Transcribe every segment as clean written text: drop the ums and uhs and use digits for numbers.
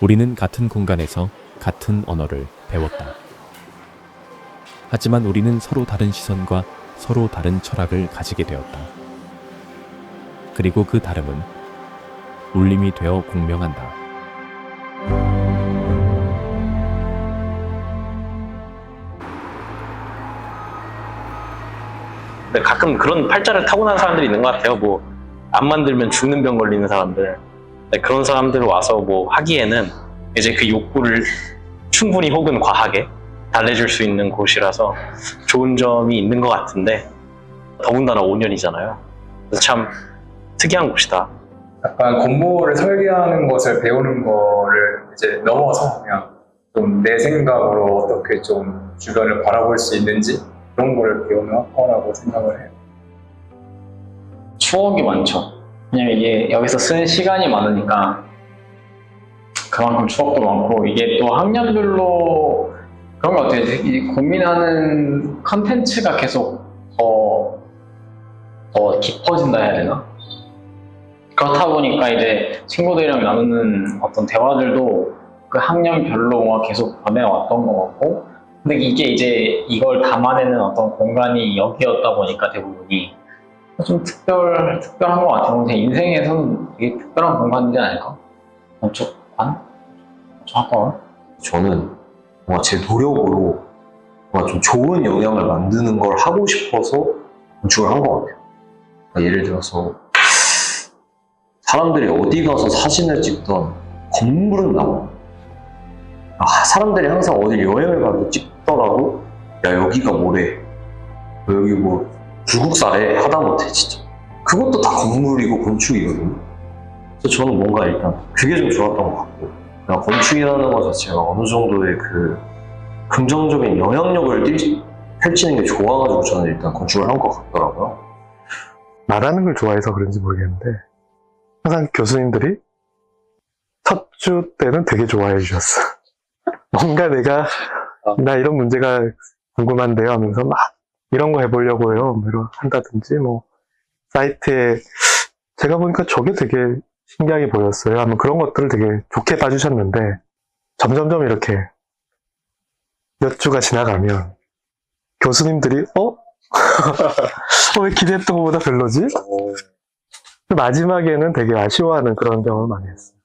우리는 같은 공간에서 같은 언어를 배웠다. 하지만 우리는 서로 다른 시선과 서로 다른 철학을 가지게 되었다. 그리고 그 다름은 울림이 되어 공명한다. 근데 가끔 그런 팔자를 타고난 사람들이 있는 것 같아요. 뭐 안 만들면 죽는 병 걸리는 사람들. 근데 그런 사람들 와서 뭐 하기에는 이제 그 욕구를 충분히 혹은 과하게 달래줄 수 있는 곳이라서 좋은 점이 있는 것 같은데, 더군다나 5년이잖아요. 그래서 참 특이한 곳이다. 약간 건물을 설계하는 것을 배우는 거를 이제 넘어서 그냥 좀 내 생각으로 어떻게 좀 주변을 바라볼 수 있는지 그런 거를 배우는 학과라고 생각을 해요. 추억이 많죠. 왜냐면 이게 여기서 쓴 시간이 많으니까 그만큼 추억도 많고, 이게 또 학년별로 그런 것 같아요. 이 고민하는 컨텐츠가 계속 더 깊어진다 해야 되나? 그렇다 보니까 이제 친구들이랑 나누는 어떤 대화들도 그 학년별로 뭔가 계속 변해왔던 것 같고, 근데 이게 이제 이걸 담아내는 어떤 공간이 여기였다 보니까 대부분이 좀 특별한 것 같아요. 제 인생에서는 되게 특별한 공간이지 않을까? 건축관? 건축학과? 저는 뭔가 제 노력으로 뭔가 좀 좋은 영향을 만드는 걸 하고 싶어서 건축을 한 것 같아요. 그러니까 예를 들어서 사람들이 어디 가서 사진을 찍던 건물은 나와. 사람들이 항상 어디 여행을 가도 찍더라도 야 여기가 뭐래, 여기 뭐 불국사래 하다못해 진짜 그것도 다 건물이고 건축이거든요. 그래서 저는 뭔가 일단 그게 좀 좋았던 것 같고, 그냥 건축이라는 것 자체가 어느 정도의 그 긍정적인 영향력을 펼치는 게 좋아가지고 저는 일단 건축을 한 것 같더라고요. 말하는 걸 좋아해서 그런지 모르겠는데 항상 교수님들이 첫 주 때는 되게 좋아해 주셨어. 뭔가 내가 나 이런 문제가 궁금한데요 하면서 막 이런 거 해보려고요 한다든지, 뭐 사이트에 제가 보니까 저게 되게 신기하게 보였어요 하면 그런 것들을 되게 좋게 봐주셨는데, 점점점 이렇게 몇 주가 지나가면 교수님들이 왜 기대했던 것보다 별로지? 마지막에는 되게 아쉬워하는 그런 경험을 많이 했어요.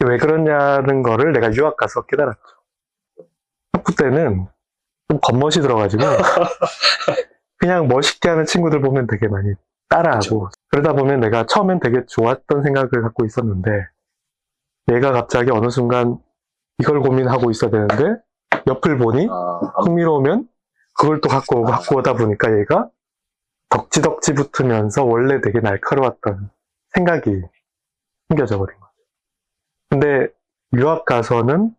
왜 그러냐는 거를 내가 유학 가서 깨달았죠. 학부 때는 좀 겉멋이 들어가지고 그냥 멋있게 하는 친구들 보면 되게 많이 따라하고, 그러다 보면 내가 처음엔 되게 좋았던 생각을 갖고 있었는데 얘가 갑자기 어느 순간 이걸 고민하고 있어야 되는데 옆을 보니 흥미로우면 그걸 또 갖고 오다 보니까 얘가 덕지덕지 붙으면서 원래 되게 날카로웠던 생각이 숨겨져 버린 거죠. 근데 유학 가서는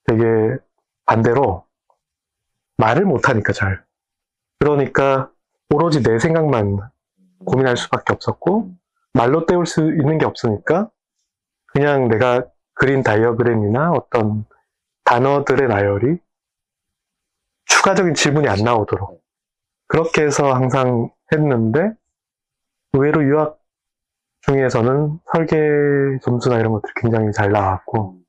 되게 반대로 말을 못하니까 잘. 그러니까 오로지 내 생각만 고민할 수밖에 없었고, 말로 때울 수 있는 게 없으니까 그냥 내가 그린 다이어그램이나 어떤 단어들의 나열이 추가적인 질문이 안 나오도록 그렇게 해서 항상 했는데, 의외로 유학 중에서는 설계 점수나 이런 것들이 굉장히 잘 나왔고,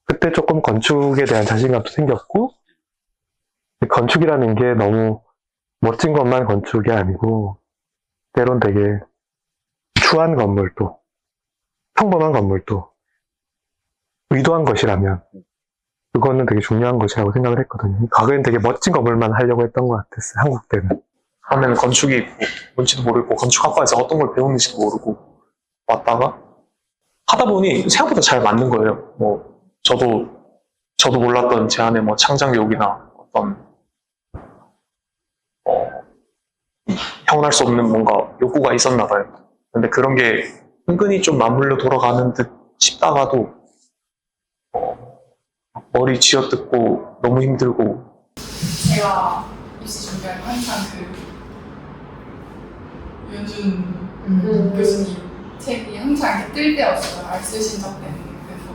그때 조금 건축에 대한 자신감도 생겼고, 건축이라는 게 너무 멋진 것만 건축이 아니고 때론 되게 추한 건물도, 평범한 건물도 의도한 것이라면 그거는 되게 중요한 것이라고 생각을 했거든요. 과거엔 되게 멋진 건물만 하려고 했던 것 같았어요, 한국 때는. 처음에는 건축이 뭔지도 모르고 건축학과에서 어떤 걸 배우는지도 모르고 왔다가 하다 보니 생각보다 잘 맞는 거예요. 뭐 저도 몰랐던 제 안에 뭐 창작욕이나 어떤 형언할 수 없는 뭔가 욕구가 있었나 봐요. 근데 그런 게 은근히 좀 맞물려 돌아가는 듯 싶다가도 머리 쥐어뜯고 너무 힘들고. 제가 입시 준비할 때 항상 그 유현준 교수님 책이 항상 이렇게 뜰 때였어요. 알쓸신작 때는. 그래서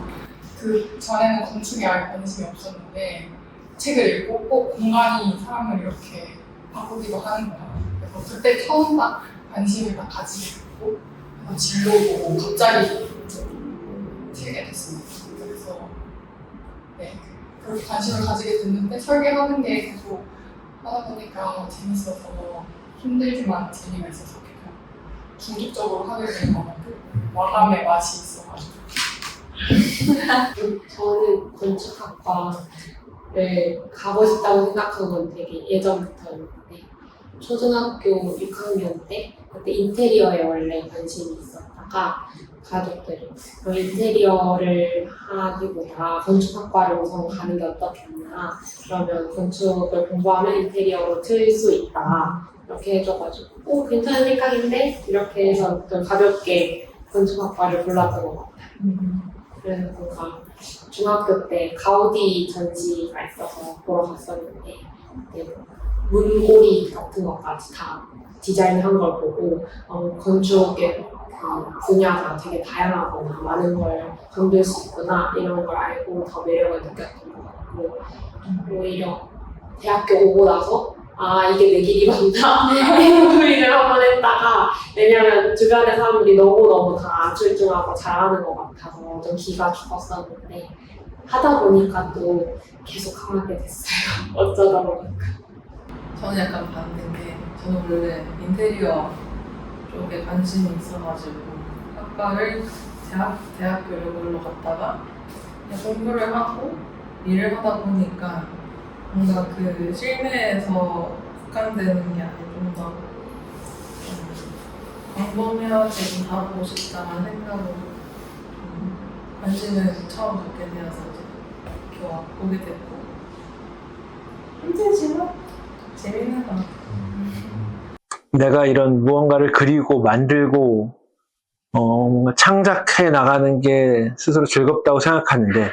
그 전에는 건축에 아예 관심이 없었는데 책을 읽고 공간이 사람을 이렇게 바꾸기도 하는구나. 그래서 그때 처음 딱 관심을 딱 가지게 됐고, 진로 보고 갑자기 좀 되게 됐습니다. 네, 그렇게 관심을 가지게 됐는데 설계하는 게 계속 하다 보니까 재밌어서 힘들지만 재미가 있어서 그냥 중독적으로 하게 된 것 같아요. 마감의 맛이 있어가지고. 저는 건축학과를 가고 싶다고 생각한 건 되게 예전부터였는데 초등학교 6학년 때 그때 인테리어에 원래 관심이 있었다가 가족들이 인테리어를 하기보다 건축학과를 우선 가는 게 어떻겠냐, 그러면 건축을 공부하면 인테리어로 틀 수 있다 이렇게 해줘가지고 괜찮은 생각인데 이렇게 해서 좀 가볍게 건축학과를 골랐던 것 같아요. 그래서 뭔가 중학교 때 가우디 전시가 있어서 보러 갔었는데 문고리 같은 것까지 다 디자인한 걸 보고 건축의 그 분야가 되게 다양하구나, 많은 걸 건들 수 있구나 이런 걸 알고 더 매력을 느꼈던 것 같고, 오히려 대학교 오고 나서 이게 내 길이 맞나? 이런 고민을 한번 했다가, 왜냐면 주변의 사람들이 너무너무 다 출중하고 잘하는 것 같아서 좀 기가 죽었었는데 하다 보니까 또 계속 하게 됐어요. 어쩌다 보니까. 저는 약간 반대인 게, 저는 원래 인테리어 쪽에 관심이 있어가지고 학과를 대학교 이걸로 갔다가 그냥 공부를 하고 일을 하다 보니까 뭔가 그 실내에서 국한되는 게 아니고 좀 더 광범위하게 좀 다루고 싶다는 생각으로 관심을 처음 갖게 되어서 이제 이렇게 보게 됐고, 힘들지만 재밌는 것 같아요. 내가 이런 무언가를 그리고 만들고 뭔가 창작해 나가는 게 스스로 즐겁다고 생각하는데,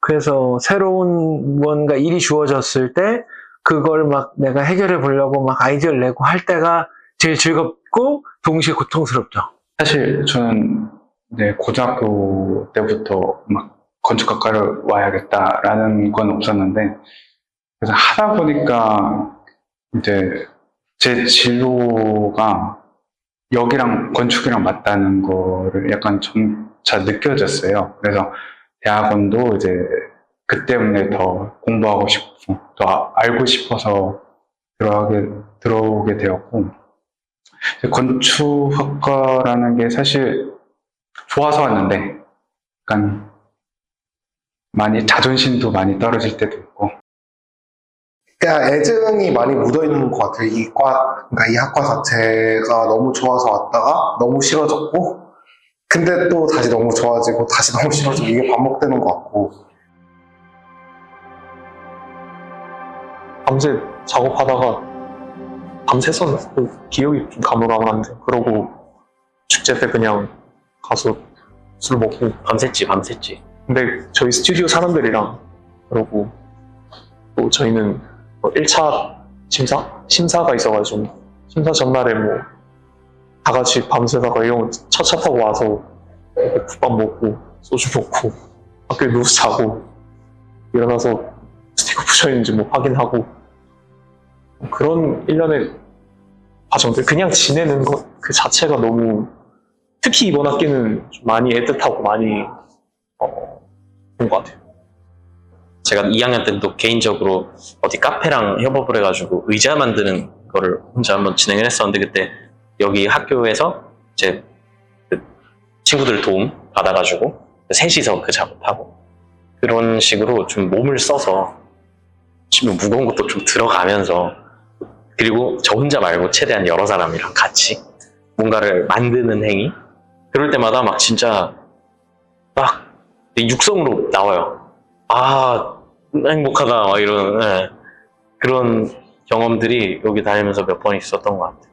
그래서 새로운 무언가 일이 주어졌을 때 그걸 막 내가 해결해 보려고 막 아이디어를 내고 할 때가 제일 즐겁고 동시에 고통스럽죠. 사실 저는 고등학교 때부터 막 건축학과를 와야겠다라는 건 없었는데, 그래서 하다 보니까 이제 제 진로가 여기랑 건축이랑 맞다는 거를 약간 점차 느껴졌어요. 그래서 대학원도 이제 그 때문에 더 공부하고 싶고 더 알고 싶어서 들어오게 되었고, 건축학과라는 게 사실 좋아서 왔는데 약간 많이 자존심도 많이 떨어질 때도 있고, 그냥 애증이 많이 묻어있는 것 같아요. 그러니까 이 학과 자체가 너무 좋아서 왔다가 너무 싫어졌고, 근데 또 다시 너무 좋아지고 다시 너무 싫어지고, 이게 반복되는 것 같고. 밤새 작업하다가 밤샜었는데 기억이 좀 가물가물한데, 그러고 축제 때 그냥 가서 술 먹고 밤샜지. 근데 저희 스튜디오 사람들이랑, 그러고 또 저희는 1차 심사가 있어가지고 심사 전날에 다 같이 밤새다가 이런 차 타고 와서 국밥 먹고 소주 먹고 학교에 누워서 자고 일어나서 스티커 붙여있는지 확인하고, 그런 일련의 과정들, 그냥 지내는 것 그 자체가 너무, 특히 이번 학기는 좀 많이 애틋하고 많이 본 것 같아요. 제가 2학년 때도 개인적으로 어디 카페랑 협업을 해가지고 의자 만드는 거를 혼자 한번 진행을 했었는데, 그때 여기 학교에서 제 그 친구들 도움 받아가지고 셋이서 그 작업하고, 그런 식으로 좀 몸을 써서 좀 무거운 것도 좀 들어가면서, 그리고 저 혼자 말고 최대한 여러 사람이랑 같이 뭔가를 만드는 행위, 그럴 때마다 막 진짜 막 육성으로 나와요. 행복하다 막 이런 그런 경험들이 여기 다니면서 몇 번 있었던 것 같아요.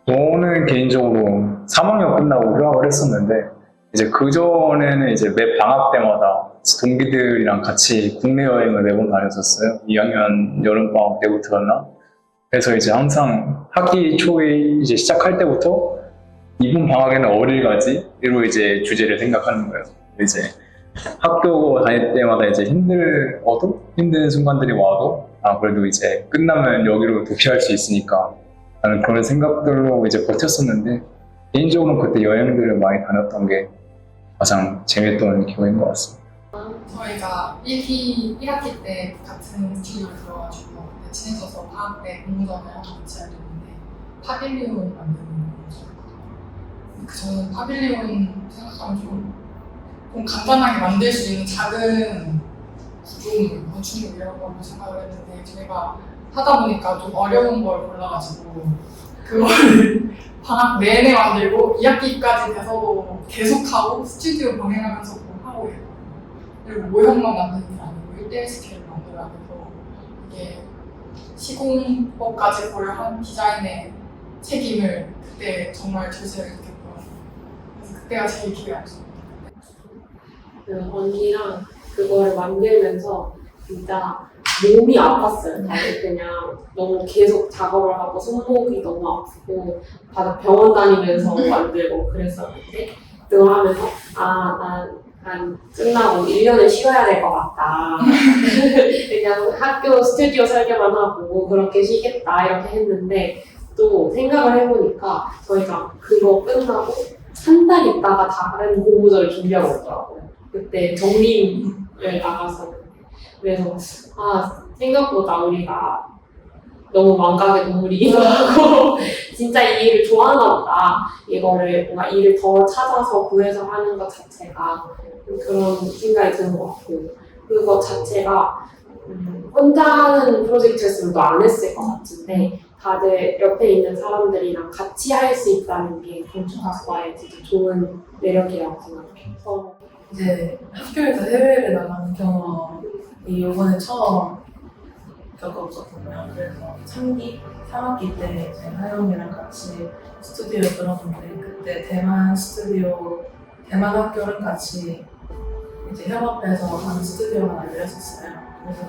저는 개인적으로 3학년 끝나고 휴학을 했었는데, 이제 그 전에는 이제 매 방학 때마다 동기들이랑 같이 국내 여행을 매번 다녔었어요. 2학년 여름방학 때부터였나? 그래서 이제 항상 학기 초에 이제 시작할 때부터 이번 방학에는 어딜 가지? 이로 이제 주제를 생각하는 거예요. 이제 학교 다닐 때마다 이제 힘든 순간들이 와도 그래도 이제 끝나면 여기로 도피할 수 있으니까 나는 그런 생각들로 이제 버텼었는데, 개인적으로 그때 여행들을 많이 다녔던 게 가장 재밌던 기억인 것 같습니다. 저희가 1학기 때 같은 스튜디오에 들어가지고 친해져서 방학 때 공모전을 한번 같이 하게 됐는데 파빌리온 만드는 거죠. 저는 파빌리온 생각하면 좀 간단하게 만들 수 있는 작은 구조물, 건축물이라고 생각을 했는데 저희가 하다 보니까 좀 어려운 걸 골라가지고 그걸 방학 내내 만들고 2학기까지 돼서도 계속하고 스튜디오 병행하면서 하고 있고 그리고 모형만 만드는 게 아니고 1대1 스케일을 만들어야 돼서 이게 시공법까지 고려한 디자인의 책임을 그때 정말 절실하게 느꼈고요. 그래서 그때가 제일 기억에 남습니다. 그 언니랑 그거를 만들면서 진짜 몸이 아팠어요. 다들 그냥 너무 계속 작업을 하고 손목이 너무 아프고 다들 병원 다니면서 만들고 그랬었는데 그걸 하면서 난 끝나고 1년을 쉬어야 될 것 같다. 그냥 학교 스튜디오 설계만 하고 그렇게 쉬겠다 이렇게 했는데 또 생각을 해보니까 저희가 그거 끝나고 한 달 있다가 다른 공모전을 준비하고 있더라고요. 그때 정림을 나갔었는데 그래서 생각보다 우리가 너무 망각의 동물이기도 하고 진짜 이 일을 좋아하나 보다. 이거를 뭔가 일을 더 찾아서 구해서 하는 것 자체가 그런 생각이 드는 것 같고 그거 자체가 혼자 하는 프로젝트였으면 또 안 했을 것 같은데 다들 옆에 있는 사람들이랑 같이 할 수 있다는 게 건축학과의 진짜 좋은 매력이라고 생각해요. 이제 학교에서 해외를 나가는 경험이 이번에 처음 겪었거든요. 그래서 3학기 때 이제 하영이랑 같이 스튜디오에 들어갔는데 그때 대만 학교랑 같이 이제 협업해서 하는 스튜디오가 열렸었어요. 그래서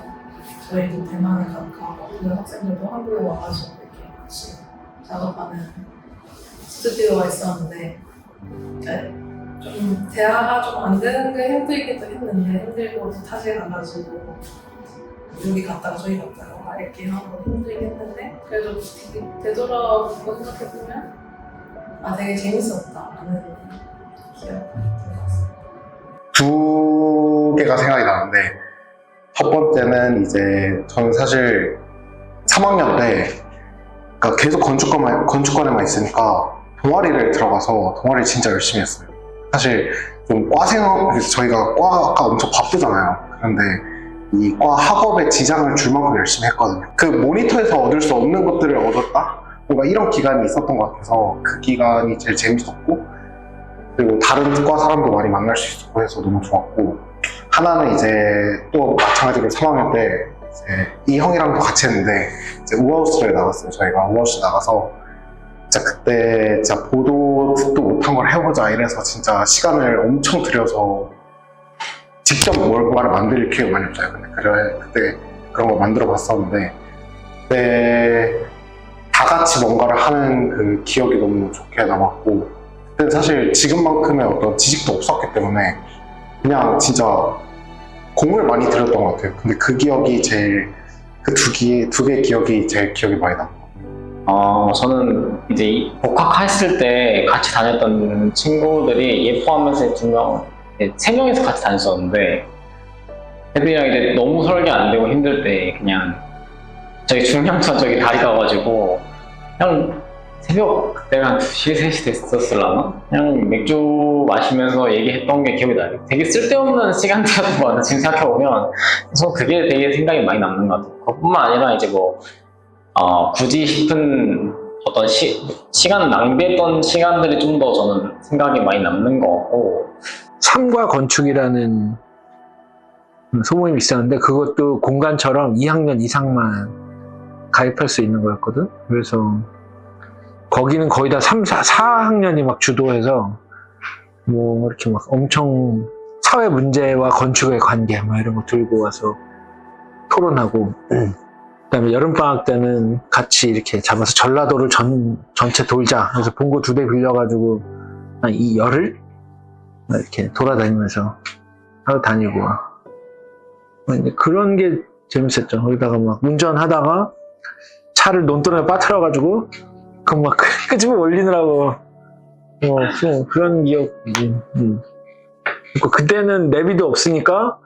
저희도 대만에 가고 그 학생들도 한국에 와가지고 이렇게 같이 작업하는 스튜디오가 있었는데 좀 대화가 좀 안 되는 게 힘들기도 했는데 힘들고 탓에 가가지고 여기 갔다가 저기 갔다가 이렇게 하고 힘들긴 했는데 그래도 되돌아보고 생각해보면 되게 재밌었다라는 기억이 들었어요. 두 개가 생각이 나는데 첫 번째는 이제 저는 사실 3학년 때 그러니까 계속 건축관에만 있으니까 동아리를 들어가서 동아리를 진짜 열심히 했어요. 사실 좀 저희가 과가 엄청 바쁘잖아요. 그런데 이 과 학업에 지장을 줄 만큼 열심히 했거든요. 그 모니터에서 얻을 수 없는 것들을 얻었다? 뭔가 이런 기간이 있었던 것 같아서 그 기간이 제일 재밌었고 그리고 다른 과 사람도 많이 만날 수 있었고 해서 너무 좋았고 하나는 이제 또 마찬가지로 3학년 때 이제 이 형이랑도 같이 했는데 이제 우하우스를 나갔어요. 저희가 우하우스 나가서 진짜 그때 진짜 보도 듣도 못한 걸 해보자 이래서 진짜 시간을 엄청 들여서 직접 뭔가를 만들 기회가 많이 없어요. 근데 그때 그런 걸 만들어 봤었는데 그때 다 같이 뭔가를 하는 그 기억이 너무 좋게 남았고 그때 사실 지금만큼의 어떤 지식도 없었기 때문에 그냥 진짜 공을 많이 들였던 것 같아요. 근데 그 기억이 제일 그 두 개의 기억이 제일 기억이 많이 남아요. 저는 이제 복학했을 때 같이 다녔던 친구들이 얘 포함해서 3명이서 같이 다녔었는데 애들이랑 이제 너무 설계 안 되고 힘들 때 그냥 저기 중량천 저기 다리 가가지고 그냥 새벽 그때가 한 2시, 3시 됐었을라나? 그냥 맥주 마시면서 얘기했던 게 기억이 나요. 되게 쓸데없는 시간대였던 것 같아요. 지금 생각해보면. 그래서 그게 되게 생각이 많이 남는 것 같아요. 그것뿐만 아니라 이제 굳이 싶은 어떤 시간 낭비했던 시간들이 좀 더 저는 생각이 많이 남는 것 같고 참과 건축이라는 소모임이 있었는데 그것도 공간처럼 2학년 이상만 가입할 수 있는 거였거든. 그래서 거기는 거의 다 4학년이 막 주도해서 뭐 이렇게 막 엄청 사회 문제와 건축의 관계 막 이런 거 들고 와서 토론하고 그다음에 여름방학 때는 같이 이렇게 잡아서 전라도를 전체 돌자. 그래서 봉고 2대 빌려가지고 한 이 열흘 이렇게 돌아다니면서 하러 다니고 그런 게 재밌었죠. 거기다가 막 운전하다가 차를 논두렁에 빠뜨려가지고 그 막 끄집어 올리느라고 그런 기억이지. 그때는 내비도 없으니까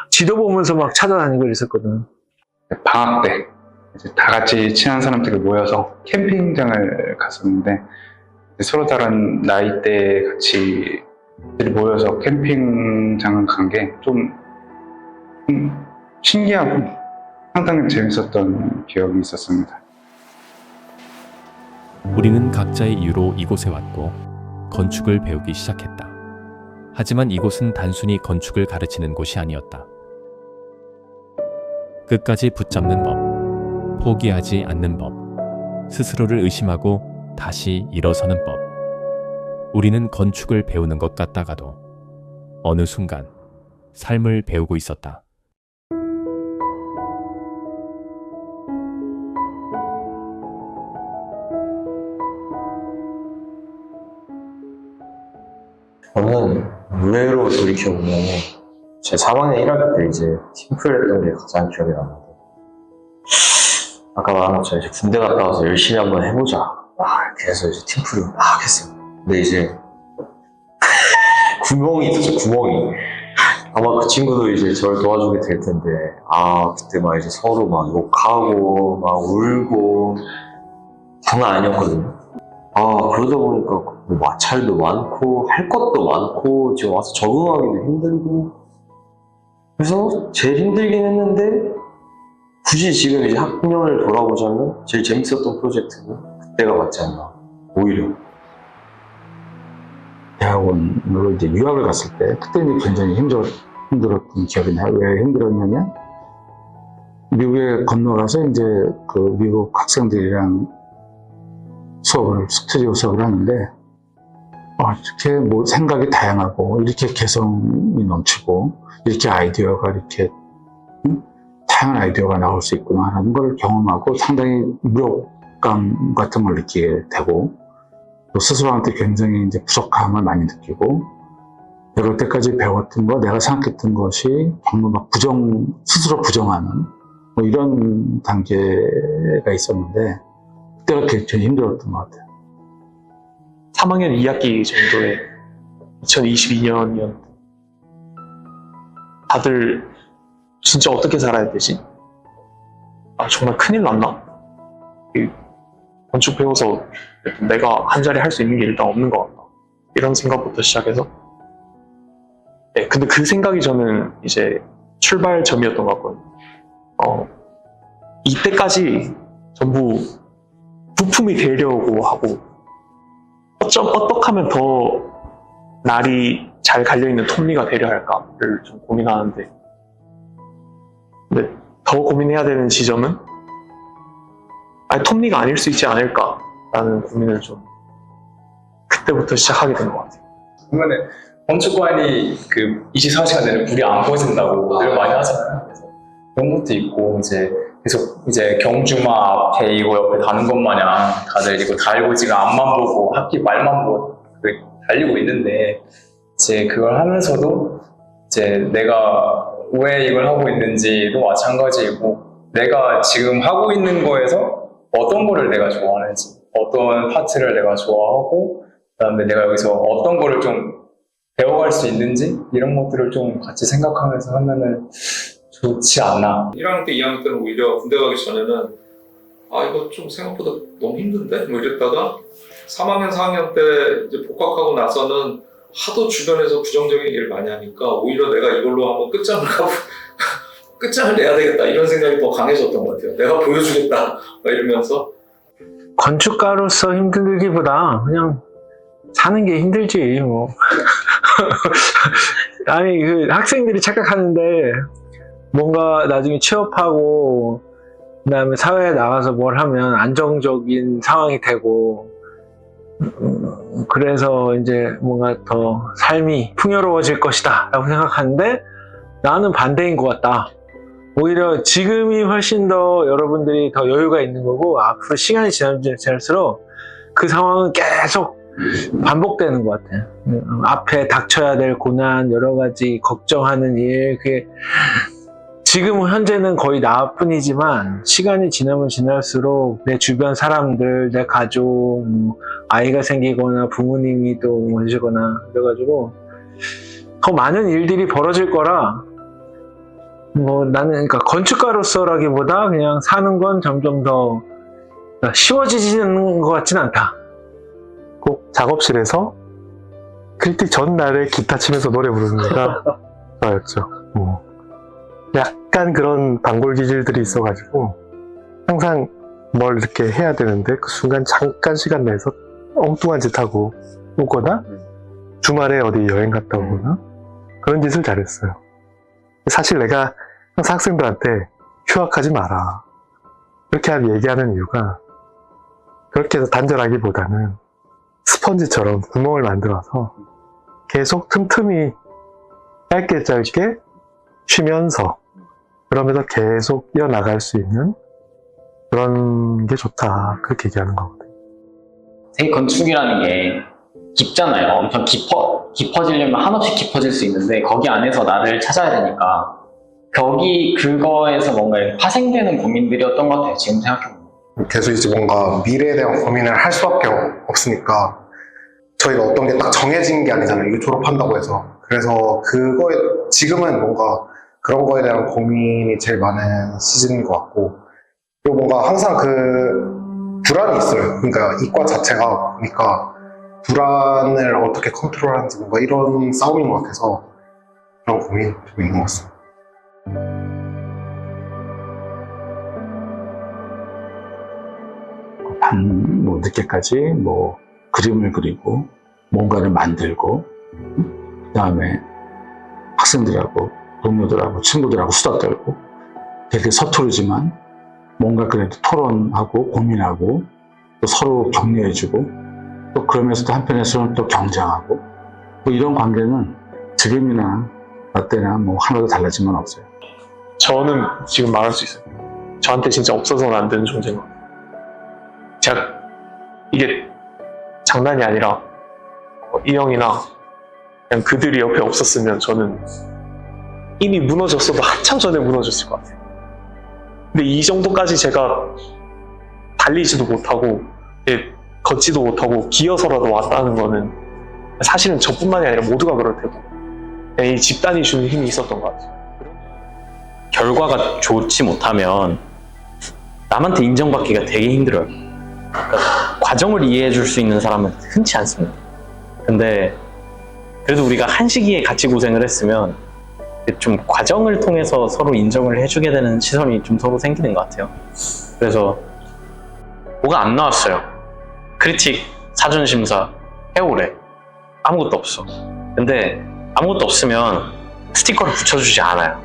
지도 보면서 막 찾아다니고 이랬었거든. 방학 때 이제 다 같이 친한 사람들이 모여서 캠핑장을 갔었는데 서로 다른 나이대 같이 모여서 캠핑장을 간 게 좀 신기하고 상당히 재밌었던 기억이 있었습니다. 우리는 각자의 이유로 이곳에 왔고 건축을 배우기 시작했다. 하지만 이곳은 단순히 건축을 가르치는 곳이 아니었다. 끝까지 붙잡는 법, 포기하지 않는 법, 스스로를 의심하고 다시 일어서는 법. 우리는 건축을 배우는 것 같다가도 어느 순간 삶을 배우고 있었다. 저는 의외로 돌이켜보면 제 3학년 1학기 때 이제 팀플 했던 게 가장 기억에 남는데, 아까 말한 것처럼 이제 군대 갔다 와서 열심히 한번 해보자 이렇게 해서 이제 팀플을 막 했어요. 근데 이제 구멍이 있었죠. 구멍이. 아마 그 친구도 이제 저를 도와주게 될 텐데, 그때 막 이제 서로 막 욕하고 막 울고 장난 아니었거든요. 그러다 보니까 뭐 마찰도 많고 할 것도 많고 지금 와서 적응하기도 힘들고, 그래서 제일 힘들긴 했는데 굳이 지금 이제 학년을 돌아보자면 제일 재밌었던 프로젝트는 그때가 맞지 않나, 오히려. 대학원으로 이제 유학을 갔을 때, 그때는 굉장히 힘들었던 기억이 나요. 왜 힘들었냐면, 미국에 건너가서 이제 그 미국 학생들이랑 스튜디오 수업을 하는데, 이렇게 뭐 생각이 다양하고, 이렇게 개성이 넘치고, 이렇게 아이디어가 이렇게, 다양한 아이디어가 나올 수 있구나 하는 걸 경험하고 상당히 무력감 같은 걸 느끼게 되고, 또 스스로한테 굉장히 이제 부족함을 많이 느끼고, 내가 그때까지 배웠던 거, 내가 생각했던 것이 정말 막 스스로 부정하는 뭐 이런 단계가 있었는데, 그때가 굉장히 힘들었던 것 같아요. 3학년 2학기 정도에 2022년이었는데 다들 진짜 어떻게 살아야 되지? 정말 큰일 났나? 건축 배워서 내가 한 자리 할 수 있는 게 일단 없는 것 같다. 이런 생각부터 시작해서. 네, 근데 그 생각이 저는 이제 출발점이었던 것 같거든요. 이때까지 전부 부품이 되려고 하고, 어떻게 하면 더 날이 잘 갈려있는 톱니가 되려 할까를 좀 고민하는데, 근데 더 고민해야 되는 지점은 톱니가 아닐 수 있지 않을까라는 고민을 좀 그때부터 시작하게 된 것 같아요. 그러면은 건축관이 그 24시간 내내 물이 안 꺼진다고 늘 많이 하잖아요. 그래서 그런 것도 있고, 이제 계속 이제 경주마 앞에 이거 옆에 다는 것 마냥 다들 이거 달고 지금 앞만 보고 학기 말만 보고 달리고 있는데, 이제 그걸 하면서도 이제 내가 왜 이걸 하고 있는지도 마찬가지이고, 내가 지금 하고 있는 거에서 어떤 거를 내가 좋아하는지, 어떤 파트를 내가 좋아하고, 그다음에 내가 여기서 어떤 거를 좀 배워갈 수 있는지, 이런 것들을 좀 같이 생각하면서 하면은 좋지 않나. 1학년 때, 2학년 때는 오히려 군대 가기 전에는 이거 좀 생각보다 너무 힘든데? 뭐 이랬다가 3학년, 4학년 때 이제 복학하고 나서는 하도 주변에서 부정적인 얘기를 많이 하니까 오히려 내가 이걸로 한번 끝장을 내야 되겠다, 이런 생각이 더 강해졌던 것 같아요. 내가 보여주겠다 이러면서. 건축가로서 힘들기보다 그냥 사는 게 힘들지 뭐. 아니 그 학생들이 착각하는데, 뭔가 나중에 취업하고 그다음에 사회에 나가서 뭘 하면 안정적인 상황이 되고, 그래서 이제 뭔가 더 삶이 풍요로워질 것이다 라고 생각하는데, 나는 반대인 것 같다. 오히려 지금이 훨씬 더 여러분들이 더 여유가 있는 거고, 앞으로 시간이 지날수록 그 상황은 계속 반복되는 것 같아요. 앞에 닥쳐야 될 고난, 여러 가지 걱정하는 일, 그게 지금 현재는 거의 나뿐이지만 시간이 지나면 지날수록 내 주변 사람들, 내 가족, 아이가 생기거나 부모님이 또 오시거나 그래가지고 더 많은 일들이 벌어질 거라 뭐 나는 그러니까 건축가로서라기보다 그냥 사는 건 점점 더 쉬워지는 것 같진 않다. 꼭 작업실에서 그때 전날에 기타 치면서 노래 부르는 애가 저였죠. 약간 그런 단골 기질들이 있어가지고 항상 뭘 이렇게 해야 되는데 그 순간 잠깐 시간 내서 엉뚱한 짓 하고 오거나 주말에 어디 여행 갔다 오거나 그런 짓을 잘했어요. 사실 내가 항상 학생들한테 휴학하지 마라 그렇게 얘기하는 이유가 그렇게 해서 단절하기보다는 스펀지처럼 구멍을 만들어서 계속 틈틈이 짧게 쉬면서 그러면서 계속 이어나갈 수 있는 그런 게 좋다 그렇게 얘기하는 거거든요. 되게 건축이라는 게 깊잖아요. 엄청 깊어지려면 한없이 깊어질 수 있는데 거기 안에서 나를 찾아야 되니까 그거에서 뭔가 파생되는 고민들이었던 것 같아요. 지금 생각해보면. 계속 이제 뭔가 미래에 대한 고민을 할 수밖에 없으니까 저희가 어떤 게 딱 정해진 게 아니잖아요. 이거 졸업한다고 해서. 그래서 그거에 지금은 뭔가 그런 거에 대한 고민이 제일 많은 시즌인 것 같고 그리고 뭔가 항상 그 불안이 있어요. 그러니까 이과 자체가 보니까 불안을 어떻게 컨트롤하는지 뭔가 이런 싸움인 것 같아서 그런 고민이 좀 있는 것 같습니다. 밤 늦게까지 그림을 그리고 뭔가를 만들고 그 다음에 학생들하고 동료들하고 친구들하고 수다 떨고 되게 서투르지만 뭔가 그래도 토론하고 고민하고 또 서로 격려해주고 또 그러면서도 한편에서는 또 경쟁하고 이런 관계는 지금이나 나 때나 하나도 달라진 건 없어요. 저는 지금 말할 수 있어요. 저한테 진짜 없어서는 안 되는 존재인 것 같아요. 제가 이게 장난이 아니라 이 형이나 그냥 그들이 옆에 없었으면 저는 이미 무너졌어도 한참 전에 무너졌을 것 같아요. 근데 이 정도까지 제가 달리지도 못하고 걷지도 못하고 기어서라도 왔다는 거는 사실은 저뿐만이 아니라 모두가 그럴 테고 이 집단이 주는 힘이 있었던 것 같아요. 결과가 좋지 못하면 남한테 인정받기가 되게 힘들어요. 그러니까 과정을 이해해 줄 수 있는 사람은 흔치 않습니다. 근데 그래도 우리가 한 시기에 같이 고생을 했으면 좀 과정을 통해서 서로 인정을 해주게 되는 시선이 좀 서로 생기는 것 같아요. 그래서 뭐가 안 나왔어요. 크리틱, 사전심사, 해오래. 아무것도 없어. 근데 아무것도 없으면 스티커를 붙여주지 않아요.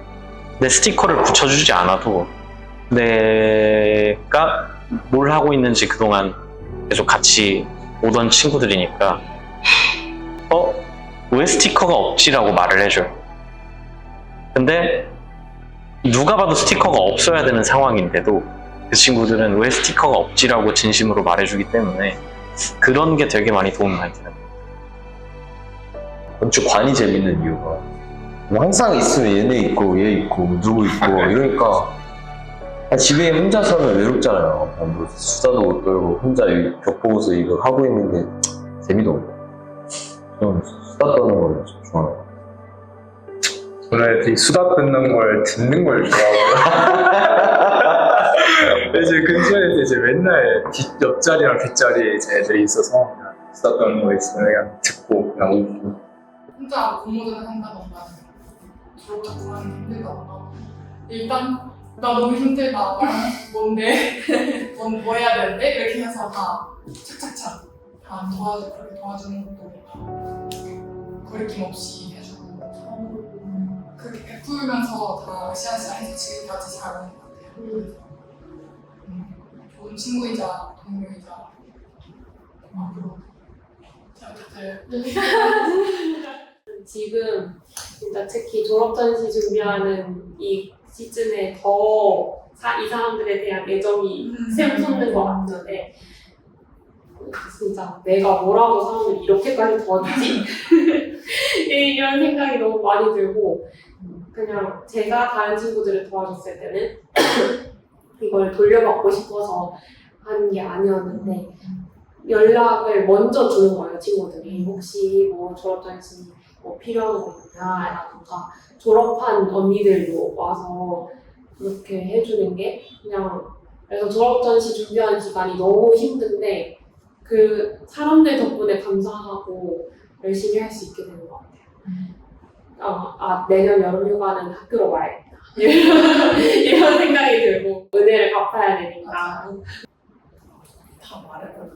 근데 스티커를 붙여주지 않아도 내가 뭘 하고 있는지 그동안 계속 같이 오던 친구들이니까 왜 스티커가 없지라고 말을 해줘요. 근데 누가 봐도 스티커가 없어야 되는 상황인데도 그 친구들은 왜 스티커가 없지라고 진심으로 말해주기 때문에 그런 게 되게 많이 도움이 많이 되는 거예요. 건축관이 재밌는 이유가 항상 있으면 얘네 있고 얘 있고 누구 있고 이러니까 집에 혼자서는 외롭잖아요. 뭐 수다도 못 떨고 혼자 벽 보고서 이거 하고 있는 게 재미도 없고 저는 수다 떠는 걸 좋아해요. 저는 이 수다 듣는 걸 듣는 걸 좋아하고요. 이제 근처에 이제 맨날 옆자리랑 뒷자리에 이제 애들이 있어서 그냥 수다 떠는 거 있으면 그냥 듣고 그냥 웃고. 혼자 공모전을 한다던가 졸업하고 하는 게 힘들다던가 일단 나 너무 힘들다 뭔데 뭐 해야 되는데 이렇게 해서 다 착착착 다 그렇게 도와주는 것도 거리낌 없이 해주고 그렇게 베풀면서 다 으쌰으쌰 해서 지금까지 잘 오는 것 같아요. 좋은 친구이자 동료이자 앞으로 잘 지금 진짜 특히 졸업 전시 준비하는 이 시즌에 더 이 사람들에 대한 애정이 샘솟는 것 같은데 진짜 내가 뭐라고 사람을 이렇게까지 도와주지? 이런 생각이 너무 많이 들고 그냥 제가 다른 친구들을 도와줬을 때는 이걸 돌려받고 싶어서 하는 게 아니었는데 연락을 먼저 주는 거예요, 친구들이. 혹시 뭐 졸업전시 뭐 필요한 거 있냐라든가 졸업한 언니들도 와서 그렇게 해주는 게 그냥 그래서 졸업 전시 준비하는 기간이 너무 힘든데 그 사람들 덕분에 감사하고 열심히 할 수 있게 되는 것 같아요. 내년 여름 휴가는 학교로 와야겠다. 이런 생각이 들고 은혜를 갚아야 되니까. 다 말해버려.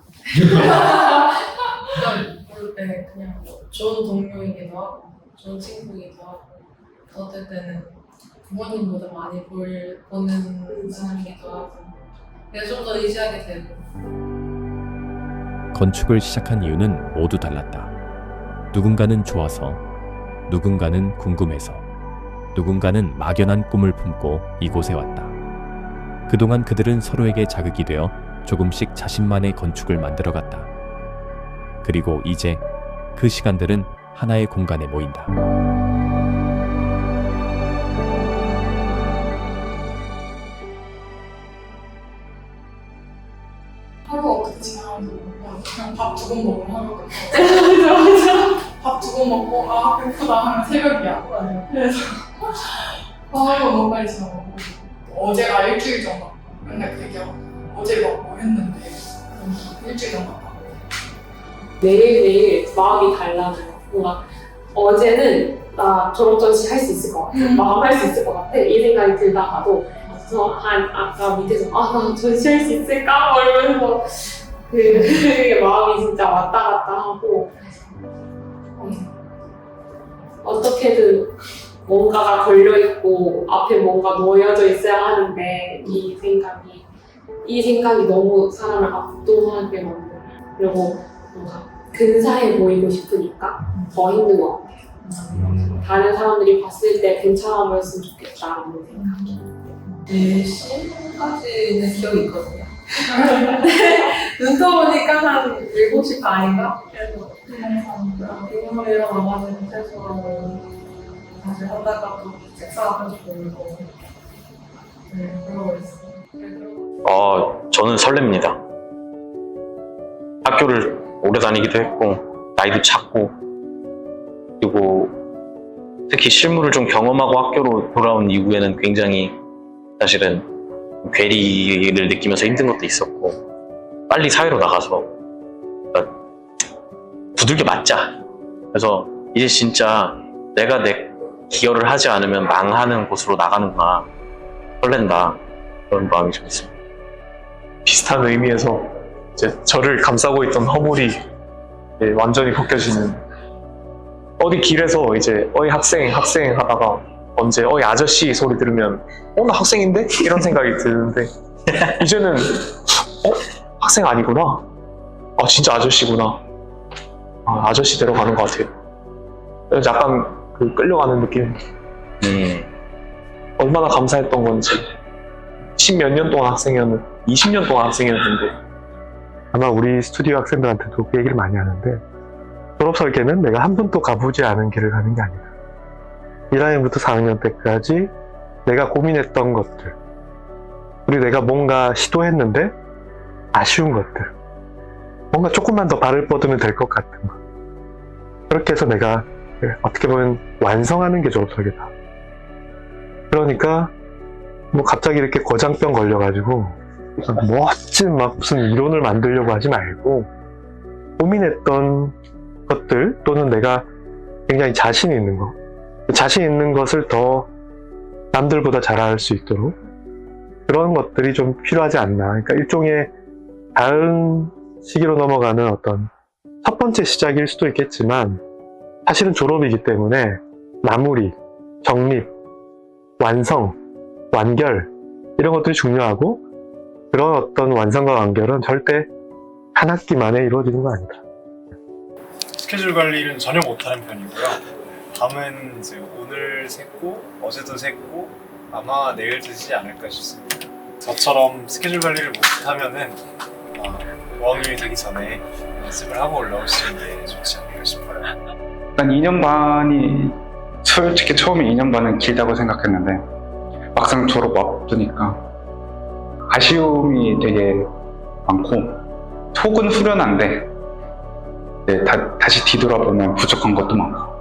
그럴 때 그냥 뭐 좋은 동료이기도 하고 좋은 친구이기도 하고 어떨 때는 부모님보다 많이 보는 사람이기도 하고 그래서 좀 더 의지하게 되고. 건축을 시작한 이유는 모두 달랐다. 누군가는 좋아서, 누군가는 궁금해서, 누군가는 막연한 꿈을 품고 이곳에 왔다. 그동안 그들은 서로에게 자극이 되어 조금씩 자신만의 건축을 만들어갔다. 그리고 이제 그 시간들은 하나의 공간에 모인다. 하루가 어떻게 지나가는지 모르고 그냥 밥 2번 먹으면 하루가 끝나. 밥 2번 먹고 아 배고프다 하면 새벽이야. 그래서 하루가 너무 빨리 지나가고 어제가 일주일 전 같고 맨날 그 얘기하고 어제 뭐 했는데 일주일 전 같다고. 매일매일 마음이 달라져요. 뭔가 어제는 나 졸업 전시 할 수 있을 것 같아. 마감 할 수 있을 것 같아. 이 생각이 들다가도 아까 밑에서 나 전시할 수 있을까? 이러면서 그 마음이 진짜 왔다 갔다 하고 어떻게든 뭔가가 걸려있고 앞에 뭔가 놓여져 있어야 하는데 이 생각이 너무 사람을 압도하게 만들어요. 그리고 뭔가 근사해 보이고 싶으니까 더 힘든 것 같아요. 다른 사람들이 봤을 때 괜찮아 보였으면 좋겠다라는 생각이. 4시까지는 기억이 있거든요. 눈 떠보니까 한 7시 반인가? 그래서 이거를 일어나가지고 세수하고 다시 하다가 또 책상 앞에서 보고 그러고 있어요. 저는 설렙니다. 학교를 오래 다니기도 했고 나이도 찼고 그리고 특히 실무를 좀 경험하고 학교로 돌아온 이후에는 굉장히 사실은 괴리를 느끼면서 힘든 것도 있었고 빨리 사회로 나가서 두들겨 맞자. 그래서 이제 진짜 내가 내 기여를 하지 않으면 망하는 곳으로 나가는구나 설렌다 그런 마음이 좀 있습니다. 비슷한 의미에서 이제 저를 감싸고 있던 허물이 완전히 벗겨지는 어디 길에서 이제 어이 학생 하다가 언제 어이 아저씨 소리 들으면 나 학생인데? 이런 생각이 드는데 이제는 학생 아니구나. 진짜 아저씨구나. 아저씨대로 가는 것 같아요. 그래서 약간 그 끌려가는 느낌. 얼마나 감사했던 건지. 10몇 년 동안 학생이었는데 20년 동안 학생이었는데 아마 우리 스튜디오 학생들한테도 그 얘기를 많이 하는데 졸업 설계는 내가 한 번도 가보지 않은 길을 가는 게 아니다. 1학년부터 4학년 때까지 내가 고민했던 것들 그리고 내가 뭔가 시도했는데 아쉬운 것들 뭔가 조금만 더 발을 뻗으면 될 것 같은 것 그렇게 해서 내가 어떻게 보면 완성하는 게 졸업 설계다. 그러니까 뭐 갑자기 이렇게 거장병 걸려가지고 멋진 무슨 이론을 만들려고 하지 말고 고민했던 것들 또는 내가 굉장히 자신 있는 것을 더 남들보다 잘할 수 있도록 그런 것들이 좀 필요하지 않나. 그러니까 일종의 다른 시기로 넘어가는 어떤 첫 번째 시작일 수도 있겠지만 사실은 졸업이기 때문에 마무리, 정립, 완성, 완결 이런 것들이 중요하고 그런 어떤 완성과 완결은 절대 한 학기 만에 이루어지는 거 아니다. 스케줄 관리는 전혀 못하는 편이고요. 밤은 이제 오늘 샜고 어제도 샜고 아마 내일 되지 않을까 싶습니다. 저처럼 스케줄 관리를 못하면은 어학연이 되기 전에 연습을 하고 올라오시는 게 좋지 않을까 싶어요. 난 2년 반이 솔직히 처음에 2년 반은 길다고 생각했는데 막상 졸업 앞두니까 아쉬움이 되게 많고 속은 후련한데 다시 뒤돌아보면 부족한 것도 많고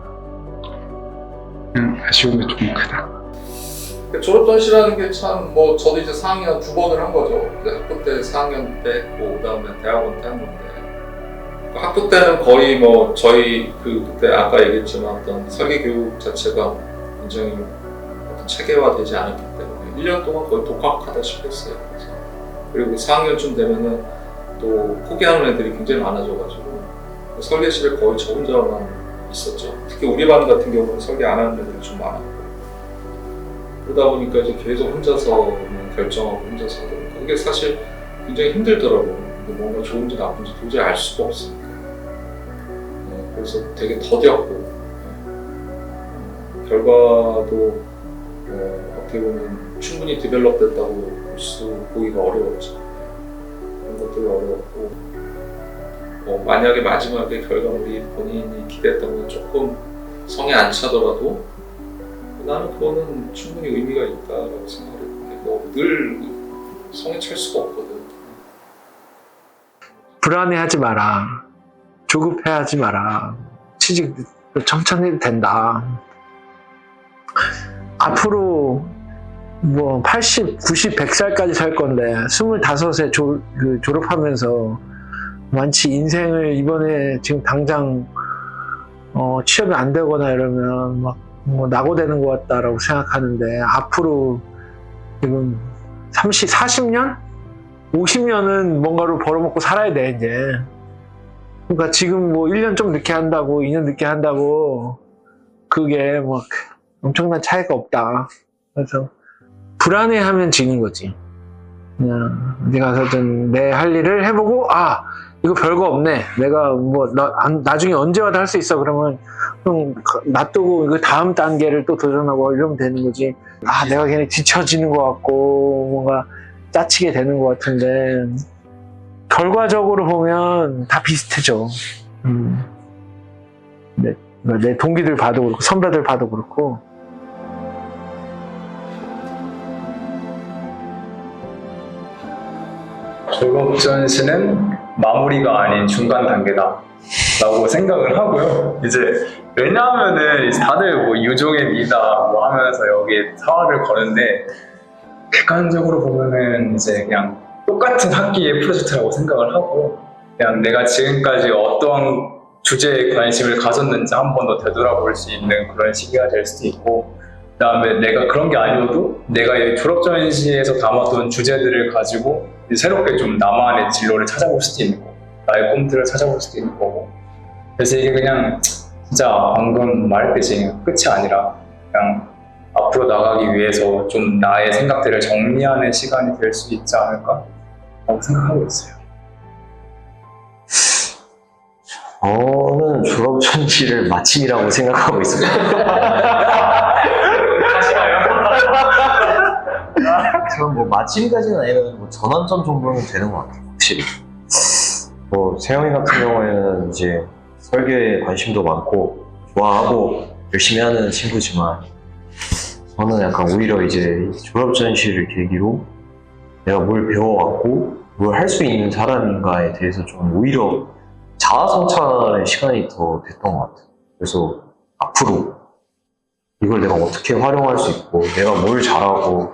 아쉬움이 좀 크다. 졸업 전시라는 게 참 뭐 저도 이제 4학년 2번을 한 거죠. 학부 때 4학년 때 했고 그다음에 대학원 때 한 건데 학부 때는 거의 뭐 저희 그때 아까 얘기했지만 어떤 설계 교육 자체가 굉장히 어떤 체계화되지 않았기 때문에 1년 동안 거의 독학하다시피 했어요. 그리고 4학년쯤 되면은 또 포기하는 애들이 굉장히 많아져가지고 설계실에 거의 저 혼자만 있었죠. 특히 우리 반 같은 경우는 설계 안 하는 애들이 좀 많았고 그러다 보니까 이제 계속 혼자서 결정하고 혼자서 하다 보니까 그게 사실 굉장히 힘들더라고요. 뭔가 좋은지 나쁜지 도저히 알 수가 없으니까. 그래서 되게 더뎠고 결과도 어떻게 보면 충분히 디벨롭 됐다고 보기가 어려웠죠. 그런 것들이 어려웠고 만약에 마지막에 결과물이 본인이 기대했던 건 조금 성에 안 차더라도 나는 그거는 충분히 의미가 있다라고 생각을 했는데 늘 성에 찰 수가 없거든. 불안해하지 마라. 조급해하지 마라. 취직 천천히 된다. 앞으로 뭐 80, 90, 100살까지 살 건데 25세 졸업하면서 만치 인생을 이번에 지금 당장 취업이 안 되거나 이러면 막 뭐 낙오되는 것 같다라고 생각하는데 앞으로 지금 30, 40년? 50년은 뭔가를 벌어먹고 살아야 돼 이제. 그러니까 지금 뭐 1년 좀 늦게 한다고 2년 늦게 한다고 그게 뭐 엄청난 차이가 없다. 그래서 불안해하면 지는 거지. 그냥 어디 가서든 내 할 일을 해보고 이거 별거 없네. 내가 뭐 나중에 언제 와도 할 수 있어. 그러면 좀 놔두고 이거 다음 단계를 또 도전하고 이러면 되는 거지. 내가 괜히 뒤처지는 것 같고 뭔가 짜치게 되는 것 같은데 결과적으로 보면 다 비슷해져. 내 동기들 봐도 그렇고 선배들 봐도 그렇고. 졸업 전시는 마무리가 아닌 중간 단계다 라고 생각을 하고요. 이제 왜냐하면은 다들 뭐 유종의 미다 뭐 하면서 여기에 사활을 거는데 객관적으로 보면은 이제 그냥 똑같은 학기의 프로젝트라고 생각을 하고 그냥 내가 지금까지 어떠한 주제에 관심을 가졌는지 한 번 더 되돌아볼 수 있는 그런 시기가 될 수도 있고 그 다음에 내가 그런 게 아니어도 내가 졸업 전시에서 담았던 주제들을 가지고 새롭게 좀 나만의 진로를 찾아볼 수도 있는 거고 나의 꿈들을 찾아볼 수도 있는 거고 그래서 이게 그냥 진짜 방금 말했듯이 그냥 끝이 아니라 그냥 앞으로 나가기 위해서 좀 나의 생각들을 정리하는 시간이 될 수 있지 않을까 라고 생각하고 있어요. 저는 졸업 전시를 마침이라고 생각하고 있습니다. 저는 뭐 마침까지는 아니면 뭐 전환점 정도는 되는 것 같아요. 확실히. 뭐 세영이 같은 경우에는 이제 설계에 관심도 많고 좋아하고 열심히 하는 친구지만 저는 약간 오히려 이제 졸업 전시를 계기로 내가 뭘 배워왔고 뭘 할 수 있는 사람인가에 대해서 좀 오히려 자아 성찰의 시간이 더 됐던 것 같아요. 그래서 앞으로 이걸 내가 어떻게 활용할 수 있고 내가 뭘 잘하고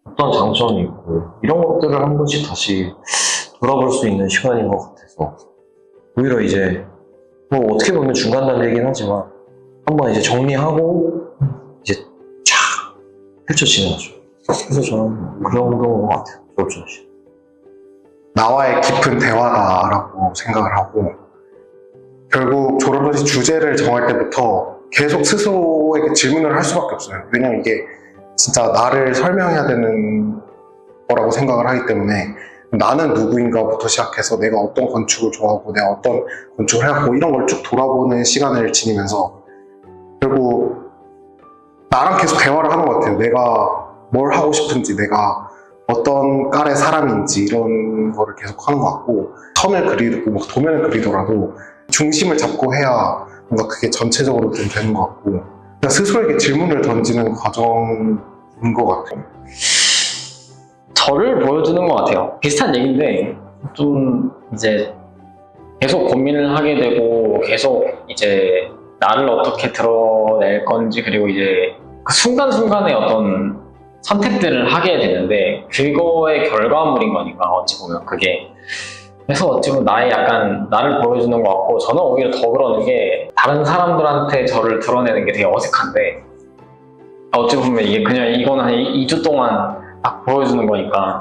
어떤 장점이 있고 이런 것들을 한 번씩 다시 돌아볼 수 있는 시간인 것 같아서 오히려 이제 뭐 어떻게 보면 중간 단계이긴 하지만 한번 이제 정리하고 이제 쫙 펼쳐지는 거죠. 그래서 저는 그런 것 같아요. 졸업 전시. 나와의 깊은 대화다라고 생각을 하고 결국 졸업전시 주제를 정할 때부터 계속 스스로에게 질문을 할 수밖에 없어요. 왜냐면 이게 진짜 나를 설명해야 되는 거라고 생각을 하기 때문에 나는 누구인가부터 시작해서 내가 어떤 건축을 좋아하고 내가 어떤 건축을 해왔고 이런 걸 쭉 돌아보는 시간을 지니면서 결국 나랑 계속 대화를 하는 것 같아요. 내가 뭘 하고 싶은지 내가 어떤 깔의 사람인지 이런 거를 계속 하는 것 같고 선을 그리고 막 도면을 그리더라도 중심을 잡고 해야 뭔가 그게 전체적으로 좀 되는 것 같고 그냥 스스로에게 질문을 던지는 과정인 것 같아요. 저를 보여주는 것 같아요. 비슷한 얘기인데 좀 이제 계속 고민을 하게 되고 계속 이제 나를 어떻게 드러낼 건지, 그리고 이제 그 순간순간의 어떤 선택들을 하게 되는데 그거의 결과물인 거니까 어찌 보면 그게. 그래서 어찌 보면 나의 약간 나를 보여주는 것 같고, 저는 오히려 더 그러는 게 다른 사람들한테 저를 드러내는 게 되게 어색한데, 어찌 보면 이게 그냥 이건 한 2주 동안 딱 보여주는 거니까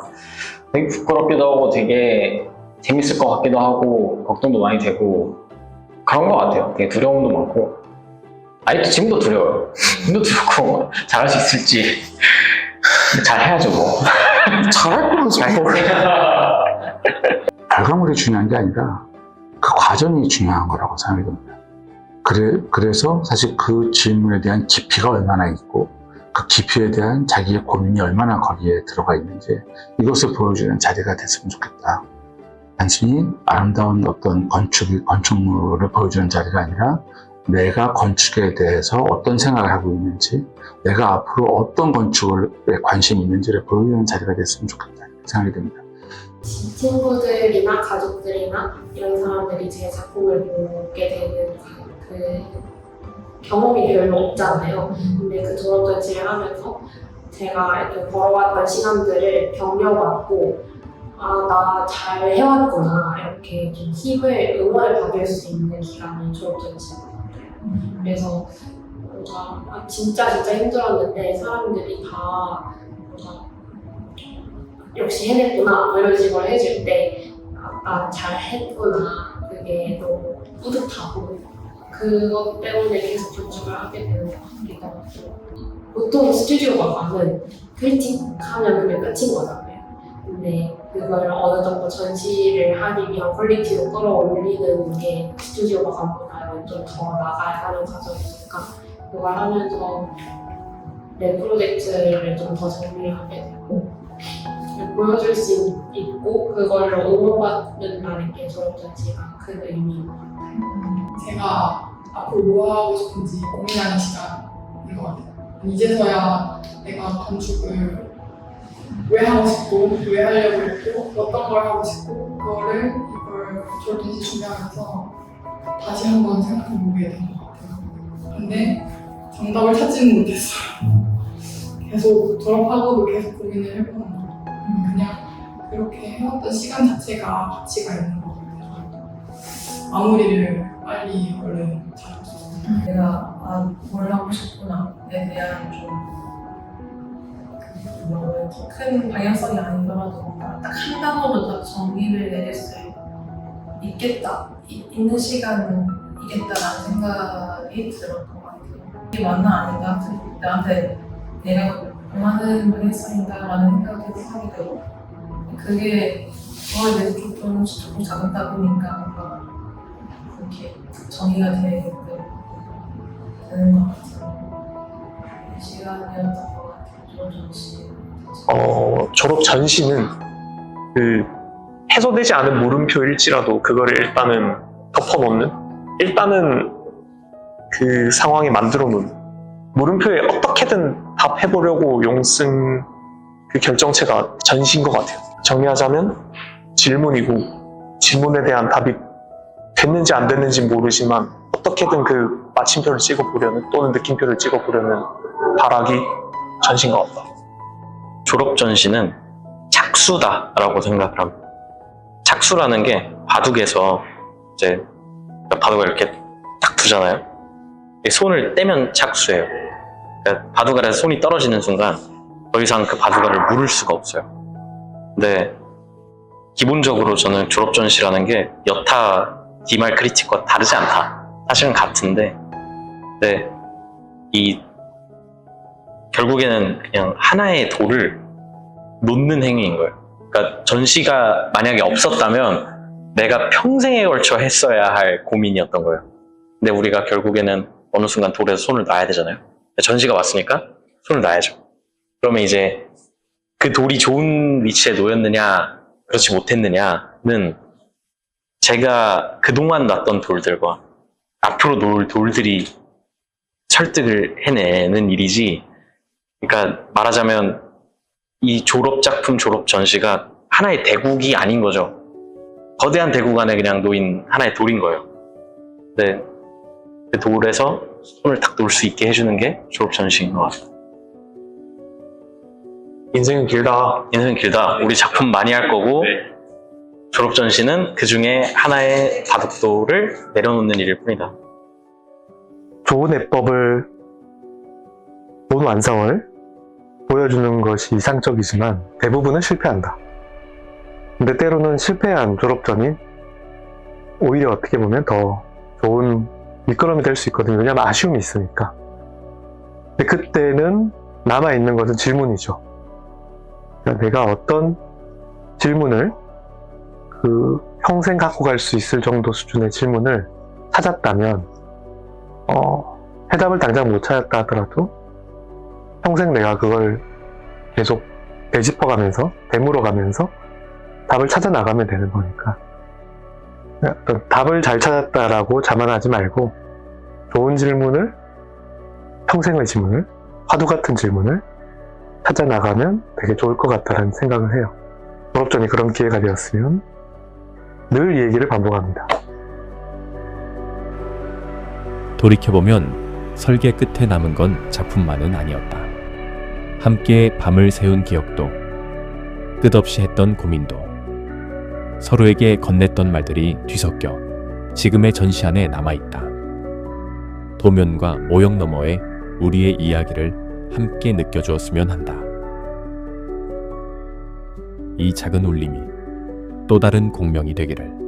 되게 부끄럽기도 하고 되게 재밌을 것 같기도 하고 걱정도 많이 되고 그런 것 같아요. 되게 두려움도 많고, 아직도 지금도 두려워요. 지금도 두렵고 잘할 수 있을지. 잘 해야죠 뭐. 잘할 거면서 결과물이 중요한 게 아니라 그 과정이 중요한 거라고 생각이 듭니다. 그래서 사실 그 질문에 대한 깊이가 얼마나 있고 그 깊이에 대한 자기의 고민이 얼마나 거기에 들어가 있는지 이것을 보여주는 자리가 됐으면 좋겠다. 단순히 아름다운 어떤 건축물을 보여주는 자리가 아니라 내가 건축에 대해서 어떤 생각을 하고 있는지, 내가 앞으로 어떤 건축에 관심이 있는지를 보여주는 자리가 됐으면 좋겠다 생각이 듭니다. 친구들이나 가족들이나 이런 사람들이 제 작품을 보게 되는 그 경험이 별로 없잖아요. 근데 그 졸업 전시를 하면서 제가 이렇게 걸어왔던 시간들을 격려받고, 아, 나 잘 해왔구나, 이렇게 좀 힘을, 응원을 받을 수 있는 기간이 졸업 전시인 것 같아요. 그래서 뭔가 진짜 힘들었는데 사람들이 다 뭔가 역시 해냈구나, 뭐 이런 식으로 해줄 때 아, 잘했구나, 그게 너무 뿌듯하고 그것 때문에 계속 건축을 하게 되는 것 같기도 하고. 보통 스튜디오가 가면 크리틱하면 그냥 끝인 거잖아요. 근데 그걸 어느 정도 전시를 하기 위한 퀄리티로 끌어올리는 게 스튜디오가 가보다는 좀 더 나가야 하는 과정이니까, 그걸 하면서 내 프로젝트를 좀 더 정리하게 되고 보여줄 수 있고 그걸로 응원받는다는 게 졸업 전시가 큰 의미인 것 같아요. 제가 앞으로 뭐 하고 싶은지 고민하는 시간인 것 같아요. 이제서야 내가 건축을 왜 하고 싶고, 왜 하려고 했고, 어떤 걸 하고 싶고, 이걸 졸업 전시 준비하면서 다시 한번 생각해보게 된 것 같아요. 근데 정답을 찾지는 못했어요. 계속 졸업하고도 계속 고민을 해보는 거예요. 그냥 그렇게 해왔던 시간 자체가 가치가 있는 것 같아요. 마무리를 빨리 얼른 잘할 수 있어요. 내가 뭘 하고 싶구나에 대한 좀 더 큰 방향성이 아니더라도 뭔가 딱 한 단어로 딱 정의를 내릴 수 있겠다, 있는 시간이겠다라는 생각이 들었던 것 같아요. 이게 맞나 아닌가, 나한테 내가 원하는 방향성인가라는 생각이 하게 되고, 그게 저에 대해서 조금 작다 보니까 뭔가 이렇게 정의가 되는 것 같은 시간이었던 것 같아요. 졸업 전시. 졸업 전시는 그 해소되지 않은 물음표일지라도 그거를 일단은 덮어놓는, 일단은 그 상황에 만들어 놓은, 물음표에 어떻게든 답해보려고 용쓴 그 결정체가 전시인 것 같아요. 정리하자면 질문이고, 질문에 대한 답이 됐는지 안 됐는지 모르지만 어떻게든 그 마침표를 찍어보려는, 또는 느낌표를 찍어보려는 발악이 전시인 것 같다. 졸업 전시는 착수다라고 생각을 합니다. 착수라는 게 바둑에서 이제 바둑을 이렇게 딱 두잖아요. 손을 떼면 착수예요. 그러니까 바둑 아래에서 손이 떨어지는 순간 더 이상 그 바둑알을 물을 수가 없어요. 근데 기본적으로 저는 졸업 전시라는 게 여타 디말 크리틱과 다르지 않다. 사실은 같은데, 근데 결국에는 그냥 하나의 돌을 놓는 행위인 거예요. 그러니까 전시가 만약에 없었다면 내가 평생에 걸쳐 했어야 할 고민이었던 거예요. 근데 우리가 결국에는 어느 순간 돌에서 손을 놔야 되잖아요. 전시가 왔으니까 손을 놔야죠. 그러면 이제 그 돌이 좋은 위치에 놓였느냐, 그렇지 못했느냐는 제가 그동안 놨던 돌들과 앞으로 놓을 돌들이 설득을 해내는 일이지, 그러니까 말하자면 이 졸업작품 졸업 전시가 하나의 대국이 아닌 거죠. 거대한 대국 안에 그냥 놓인 하나의 돌인 거예요. 근데 그 돌에서 손을 딱 놓을 수 있게 해주는 게 졸업 전시인 것 같아요. 인생은 길다. 인생은 길다. 우리 작품 많이 할 거고 졸업 전시는 그 중에 하나의 다독도를 내려놓는 일일 뿐이다. 좋은 해법을, 좋은 완성을 보여주는 것이 이상적이지만 대부분은 실패한다. 근데 때로는 실패한 졸업전이 오히려 어떻게 보면 더 좋은 밑거름이 될 수 있거든요. 왜냐하면 아쉬움이 있으니까. 근데 그때는 남아있는 것은 질문이죠. 그러니까 내가 어떤 질문을 평생 갖고 갈 수 있을 정도 수준의 질문을 찾았다면 해답을 당장 못 찾았다 하더라도 평생 내가 그걸 계속 되짚어가면서 되물어가면서 답을 찾아 나가면 되는 거니까 어떤 답을 잘 찾았다라고 자만하지 말고 좋은 질문을, 평생의 질문을, 화두 같은 질문을 찾아 나가면 되게 좋을 것 같다는 생각을 해요. 졸업전이 그런 기회가 되었으면 늘 이 얘기를 반복합니다. 돌이켜보면 설계 끝에 남은 건 작품만은 아니었다. 함께 밤을 새운 기억도, 끝없이 했던 고민도, 서로에게 건넸던 말들이 뒤섞여 지금의 전시 안에 남아있다. 도면과 모형 너머에 우리의 이야기를 함께 느껴주었으면 한다. 이 작은 울림이 또 다른 공명이 되기를.